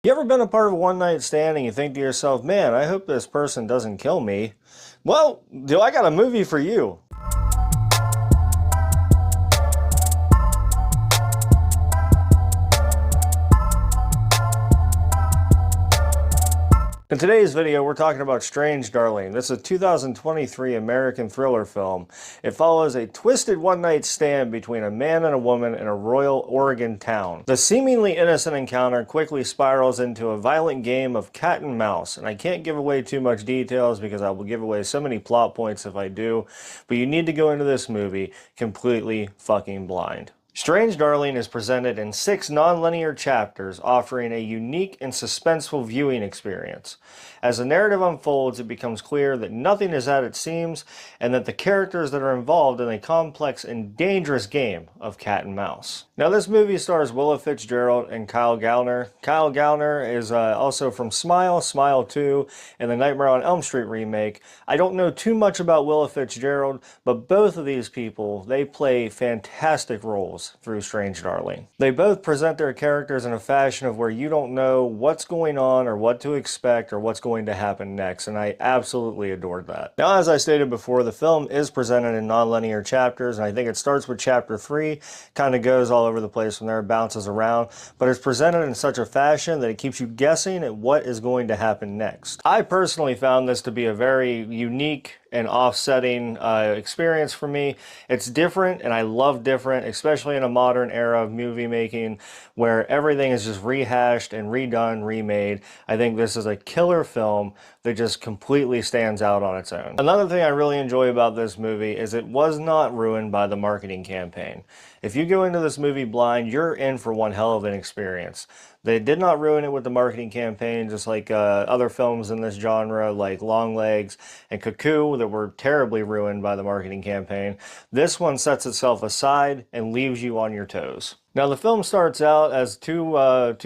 You ever been a part of a one night stand and you think to yourself, man, I hope this person doesn't kill me? Well, do I got a movie for you. In today's video, we're talking about Strange Darling. This is a 2023 American thriller film. It follows a twisted one-night stand between a man and a woman in a rural Oregon town. The seemingly innocent encounter quickly spirals into a violent game of cat and mouse, and I can't give away too much details because I will give away so many plot points if I do, but you need to go into this movie completely fucking blind. Strange Darling is presented in 6 non-linear chapters, offering a unique and suspenseful viewing experience. As the narrative unfolds, it becomes clear that nothing is as it seems, and that the characters that are involved in a complex and dangerous game of cat and mouse. Now, this movie stars Willa Fitzgerald and Kyle Gallner. Kyle Gallner is also from Smile, Smile 2, and the Nightmare on Elm Street remake. I don't know too much about Willa Fitzgerald, but both of these people, they play fantastic roles through Strange Darling. They both present their characters in a fashion of where you don't know what's going on or what to expect or what's going to happen next, and I absolutely adored that. Now, as I stated before, the film is presented in non-linear chapters, and I think it starts with chapter 3, kind of goes all over the place from there, bounces around, but it's presented in such a fashion that it keeps you guessing at what is going to happen next. I personally found this to be a very unique and offsetting experience for me. It's different, and I love different, especially in a modern era of movie making where everything is just rehashed and redone, remade. I think this is a killer film that just completely stands out on its own. Another thing I really enjoy about this movie is it was not ruined by the marketing campaign. If you go into this movie blind, you're in for one hell of an experience. They did not ruin it with the marketing campaign, just like other films in this genre, like Longlegs and Cuckoo, that were terribly ruined by the marketing campaign. This one sets itself aside and leaves you on your toes. Now, the film starts out as two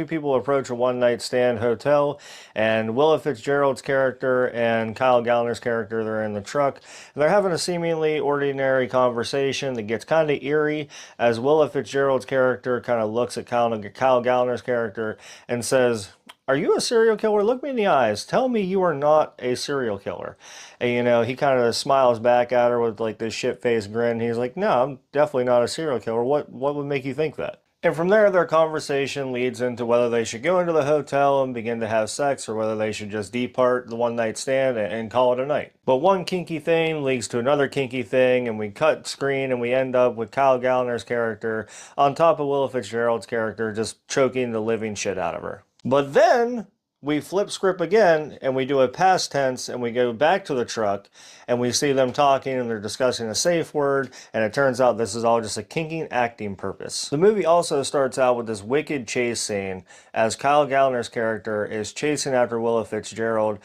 people approach a one-night stand hotel, and Willa Fitzgerald's character and Kyle Gallner's character, they're in the truck, and they're having a seemingly ordinary conversation that gets kind of eerie as Willa Fitzgerald's character kind of looks at Kyle Gallner's character and says, "Are you a serial killer? Look me in the eyes. Tell me you are not a serial killer." And, he kind of smiles back at her with like this shit-faced grin. He's like, "No, I'm definitely not a serial killer. What would make you think that?" And from there, their conversation leads into whether they should go into the hotel and begin to have sex or whether they should just depart the one-night stand and call it a night. But one kinky thing leads to another kinky thing, and we cut screen and we end up with Kyle Gallner's character on top of Willa Fitzgerald's character just choking the living shit out of her. But then we flip script again and we do a past tense and we go back to the truck and we see them talking and they're discussing a safe word, and it turns out this is all just a kinky acting purpose. The movie also starts out with this wicked chase scene as Kyle Gallner's character is chasing after Willa Fitzgerald.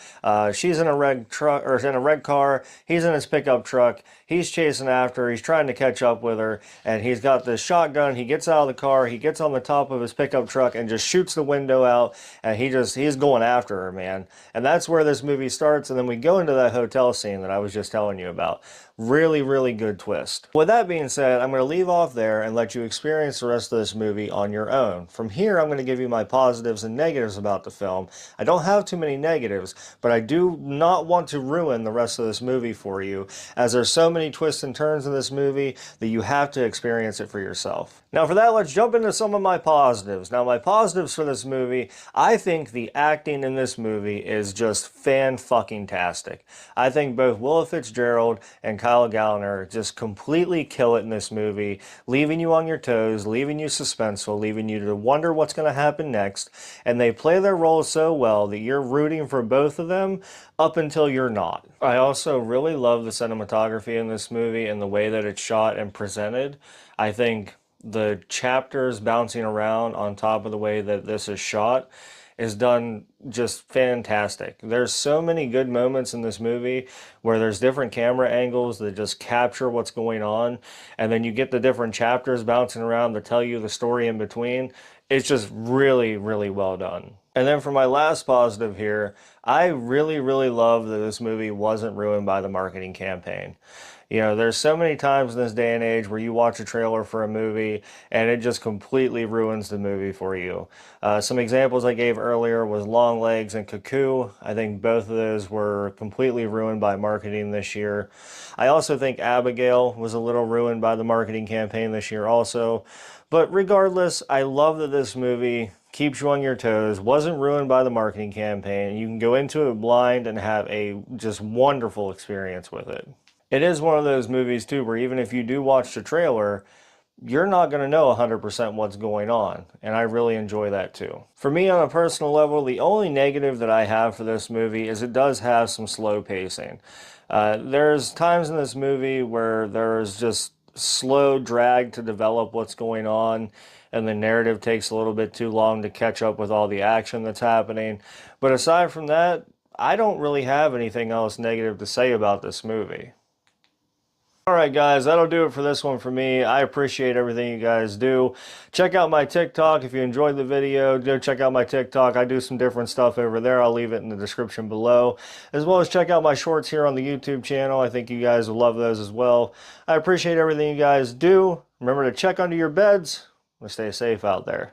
She's in a red truck, or in a red car. He's in his pickup truck. He's chasing after her. He's trying to catch up with her, and he's got this shotgun. He gets out of the car. He gets on the top of his pickup truck and just shoots the window out, and he's going after her, man. And that's where this movie starts, and then we go into that hotel scene that I was just telling you about. Really, really good twist. With that being said, I'm going to leave off there and let you experience the rest of this movie on your own. From here, I'm going to give you my positives and negatives about the film. I don't have too many negatives, but I do not want to ruin the rest of this movie for you, as there's so many twists and turns in this movie that you have to experience it for yourself. Now, for that, let's jump into some of my positives. Now, my positives for this movie, I think the acting in this movie is just fan-fucking-tastic. I think both Willa Fitzgerald and Kyle Gallner just completely kill it in this movie, leaving you on your toes, leaving you suspenseful, leaving you to wonder what's going to happen next, and they play their roles so well that you're rooting for both of them up until you're not. I also really love the cinematography in this movie and the way that it's shot and presented. I think the chapters bouncing around on top of the way that this is shot is done just fantastic. There's so many good moments in this movie where there's different camera angles that just capture what's going on, and then you get the different chapters bouncing around to tell you the story in between. It's just really, really well done. And then for my last positive here, I really, really love that this movie wasn't ruined by the marketing campaign. You know, there's so many times in this day and age where you watch a trailer for a movie and it just completely ruins the movie for you. Some examples I gave earlier was Longlegs and Cuckoo. I think both of those were completely ruined by marketing this year. I also think Abigail was a little ruined by the marketing campaign this year also. But regardless, I love that this movie keeps you on your toes, wasn't ruined by the marketing campaign. You can go into it blind and have a just wonderful experience with it. It is one of those movies too where even if you do watch the trailer, you're not going to know 100% what's going on, and I really enjoy that too. For me, on a personal level, the only negative that I have for this movie is it does have some slow pacing. There's times in this movie where there's just slow drag to develop what's going on, and the narrative takes a little bit too long to catch up with all the action that's happening. But aside from that, I don't really have anything else negative to say about this movie. Alright guys, that'll do it for this one for me. I appreciate everything you guys do. Check out my TikTok if you enjoyed the video. Go check out my TikTok. I do some different stuff over there. I'll leave it in the description below. As well as check out my shorts here on the YouTube channel. I think you guys will love those as well. I appreciate everything you guys do. Remember to check under your beds and stay safe out there.